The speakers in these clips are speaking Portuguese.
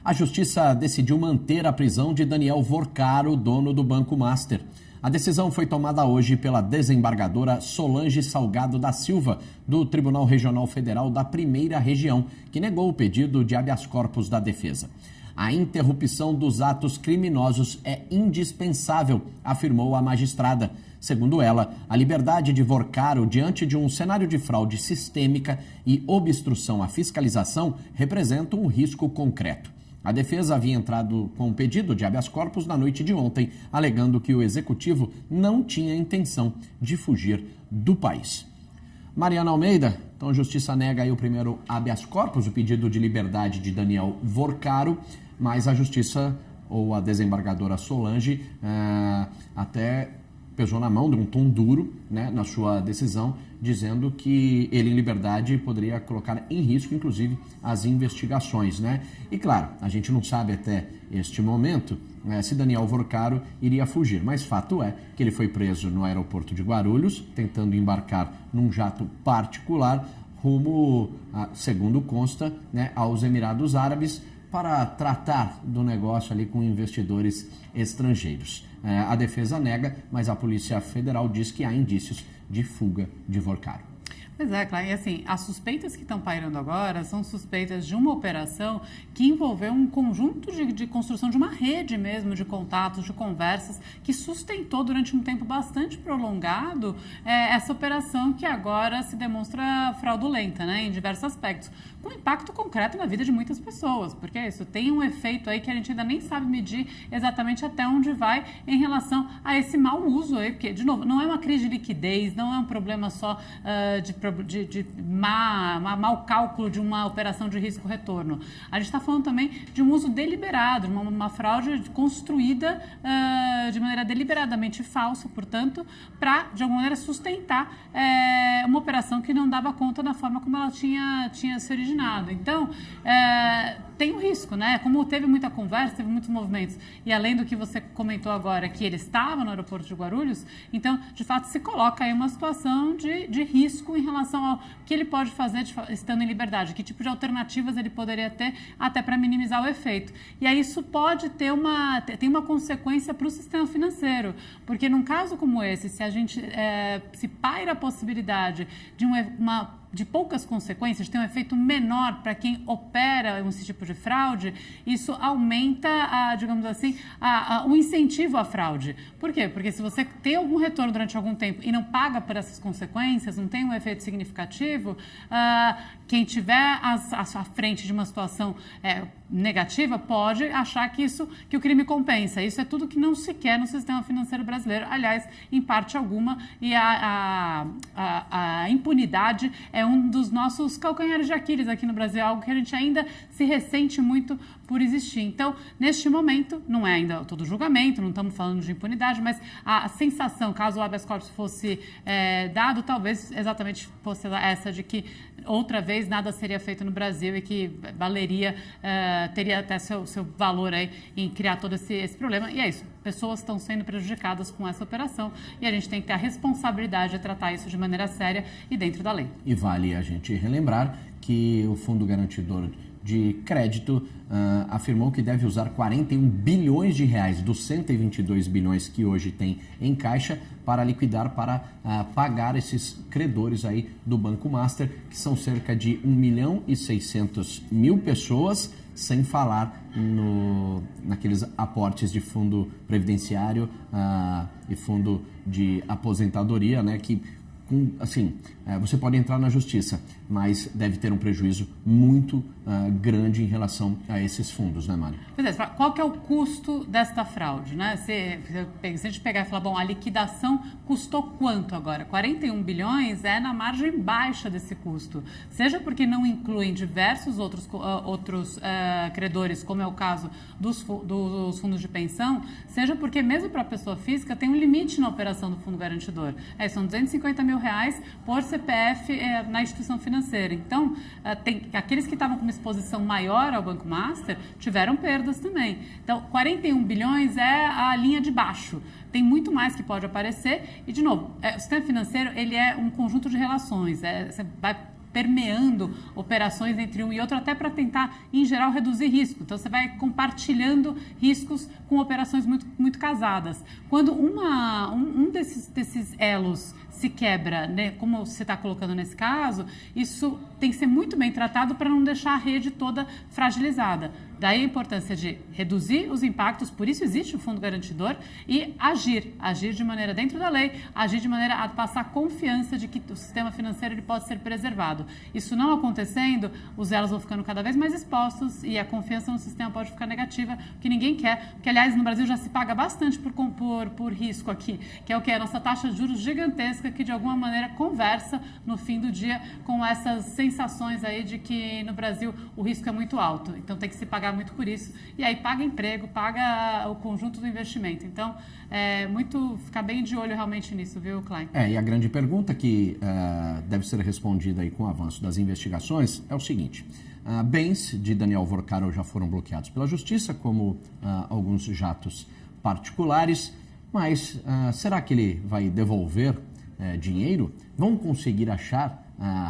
A Justiça decidiu manter a prisão de Daniel Vorcaro, dono do Banco Master. A decisão foi tomada hoje pela desembargadora Solange Salgado da Silva, do Tribunal Regional Federal da Primeira Região, que negou o pedido de habeas corpus da defesa. A interrupção dos atos criminosos é indispensável, afirmou a magistrada. Segundo ela, a liberdade de Vorcaro diante de um cenário de fraude sistêmica e obstrução à fiscalização representa um risco concreto. A defesa havia entrado com um pedido de habeas corpus na noite de ontem, alegando que o executivo não tinha intenção de fugir do país. Mariana Almeida, então a Justiça nega aí o primeiro habeas corpus, o pedido de liberdade de Daniel Vorcaro, mas a Justiça, ou a desembargadora Solange, até pesou na mão de um tom duro, né, na sua decisão, dizendo que ele em liberdade poderia colocar em risco, inclusive, as investigações, né? E claro, a gente não sabe até este momento se Daniel Vorcaro iria fugir, mas fato é que ele foi preso no aeroporto de Guarulhos, tentando embarcar num jato particular rumo, segundo consta, né, aos Emirados Árabes, para tratar do negócio ali com investidores estrangeiros. A defesa nega, mas a Polícia Federal diz que há indícios de fuga de Vorcaro. Pois é, claro. E assim, as suspeitas que estão pairando agora são suspeitas de uma operação que envolveu um conjunto de construção de uma rede mesmo de contatos, de conversas, que sustentou durante um tempo bastante prolongado essa operação que agora se demonstra fraudulenta, né, em diversos aspectos, com impacto concreto na vida de muitas pessoas, porque isso tem um efeito aí que a gente ainda nem sabe medir exatamente até onde vai em relação a esse mau uso aí, porque, de novo, não é uma crise de liquidez, não é um problema só de mau cálculo de uma operação de risco-retorno. A gente está falando também de um uso deliberado, uma fraude construída de maneira deliberadamente falsa, portanto, para, de alguma maneira, sustentar uma operação que não dava conta da forma como ela tinha se originado. Então, tem um risco, né? Como teve muita conversa, teve muitos movimentos, e além do que você comentou agora, que ele estava no aeroporto de Guarulhos, então, de fato, se coloca aí uma situação de risco em relação ao que ele pode fazer estando em liberdade, que tipo de alternativas ele poderia ter até para minimizar o efeito. E aí isso pode ter tem uma consequência para o sistema financeiro, porque num caso como esse, se a gente se paira a possibilidade de poucas consequências, de ter um efeito menor para quem opera esse tipo de fraude, isso aumenta, digamos assim, o incentivo à fraude. Por quê? Porque se você tem algum retorno durante algum tempo e não paga por essas consequências, não tem um efeito significativo, quem tiver à frente de uma situação negativa pode achar que o crime compensa. Isso é tudo que não se quer no sistema financeiro brasileiro, aliás, em parte alguma, e a impunidade é um dos nossos calcanhares de Aquiles aqui no Brasil, algo que a gente ainda se ressente muito por existir. Então, neste momento, não é ainda todo julgamento, não estamos falando de impunidade, mas a sensação, caso o habeas corpus fosse dado, talvez exatamente fosse essa de que outra vez nada seria feito no Brasil e que teria até seu valor aí em criar todo esse problema. E é isso, pessoas estão sendo prejudicadas com essa operação e a gente tem que ter a responsabilidade de tratar isso de maneira séria e dentro da lei. E vale a gente relembrar que o Fundo Garantidor de Crédito afirmou que deve usar 41 bilhões de reais dos 122 bilhões que hoje tem em caixa para liquidar, para pagar esses credores aí do Banco Master, que são cerca de 1.600.000 pessoas, sem falar naqueles aportes de fundo previdenciário e fundo de aposentadoria, né, que você pode entrar na justiça, mas deve ter um prejuízo muito grande em relação a esses fundos, né, Mário? Qual que é o custo desta fraude, né? Se a gente pegar e falar, bom, a liquidação custou quanto agora? 41 bilhões é na margem baixa desse custo, seja porque não incluem diversos outros credores, como é o caso dos fundos de pensão, seja porque mesmo para a pessoa física tem um limite na operação do fundo garantidor. São 250 mil reais por CPF na instituição financeira. Então, aqueles que estavam com uma exposição maior ao Banco Master tiveram perdas também. Então, 41 bilhões é a linha de baixo. Tem muito mais que pode aparecer e, de novo, o sistema financeiro ele é um conjunto de relações. Você vai permeando operações entre um e outro, até para tentar, em geral, reduzir risco. Então, você vai compartilhando riscos com operações muito casadas. Quando um desses elos se quebra, né, como você está colocando nesse caso, isso tem que ser muito bem tratado para não deixar a rede toda fragilizada. Daí a importância de reduzir os impactos, por isso existe o fundo garantidor, e agir de maneira dentro da lei, agir de maneira a passar confiança de que o sistema financeiro ele pode ser preservado. Isso não acontecendo, os elos vão ficando cada vez mais expostos e a confiança no sistema pode ficar negativa, o que ninguém quer, porque aliás no Brasil já se paga bastante por risco aqui, que é o que? A nossa taxa de juros gigantesca que de alguma maneira conversa no fim do dia com essas sensações aí de que no Brasil o risco é muito alto, então tem que se pagar muito por isso, e aí paga emprego, paga o conjunto do investimento. Então, ficar bem de olho realmente nisso, viu, Klein? E a grande pergunta que deve ser respondida aí com o avanço das investigações é o seguinte: bens de Daniel Vorcaro já foram bloqueados pela Justiça, como alguns jatos particulares, mas será que ele vai devolver dinheiro? Vão conseguir achar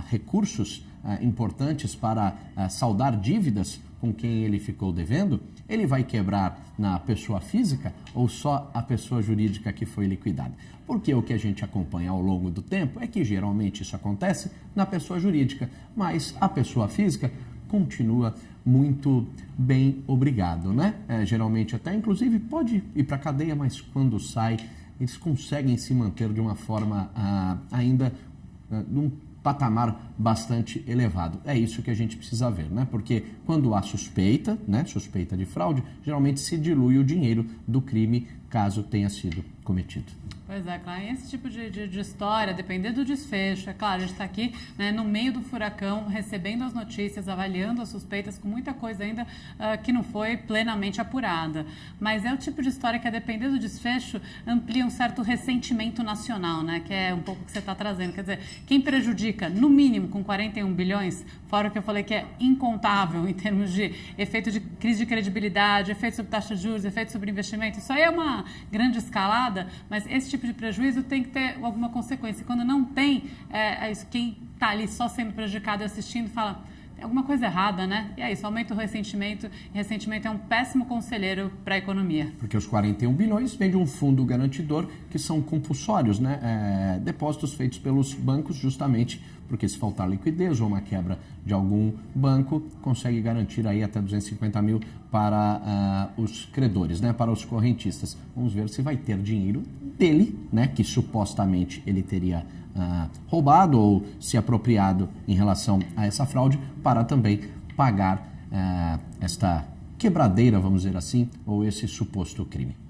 recursos importantes para saldar dívidas com quem ele ficou devendo? Ele vai quebrar na pessoa física ou só a pessoa jurídica que foi liquidada? Porque o que a gente acompanha ao longo do tempo é que geralmente isso acontece na pessoa jurídica, mas a pessoa física continua muito bem, obrigado, né? Geralmente até, inclusive, pode ir para a cadeia, mas quando sai, eles conseguem se manter de uma forma ainda num patamar bastante elevado. É isso que a gente precisa ver, né? Porque quando há suspeita, né, suspeita de fraude, geralmente se dilui o dinheiro do crime, caso tenha sido cometido. Pois é, claro. Esse tipo de história, dependendo do desfecho, é claro, a gente está aqui, né, no meio do furacão, recebendo as notícias, avaliando as suspeitas, com muita coisa ainda que não foi plenamente apurada. Mas é o tipo de história que, a depender do desfecho, amplia um certo ressentimento nacional, né, que é um pouco o que você está trazendo. Quer dizer, quem prejudica, no mínimo, com 41 bilhões, fora o que eu falei que é incontável em termos de efeito de crise de credibilidade, efeito sobre taxa de juros, efeito sobre investimento, isso aí é uma grande escalada, mas esse tipo de prejuízo tem que ter alguma consequência. Quando não tem, isso, quem está ali só sendo prejudicado e assistindo fala, tem alguma coisa errada, né? E é isso, aumenta o ressentimento, e ressentimento é um péssimo conselheiro para a economia. Porque os 41 bilhões vêm de um fundo garantidor que são compulsórios, né? Depósitos feitos pelos bancos justamente porque se faltar liquidez ou uma quebra de algum banco, consegue garantir aí até 250 mil para os credores, né? Para os correntistas. Vamos ver se vai ter dinheiro dele, né? Que supostamente ele teria roubado ou se apropriado em relação a essa fraude, para também pagar esta quebradeira, vamos dizer assim, ou esse suposto crime.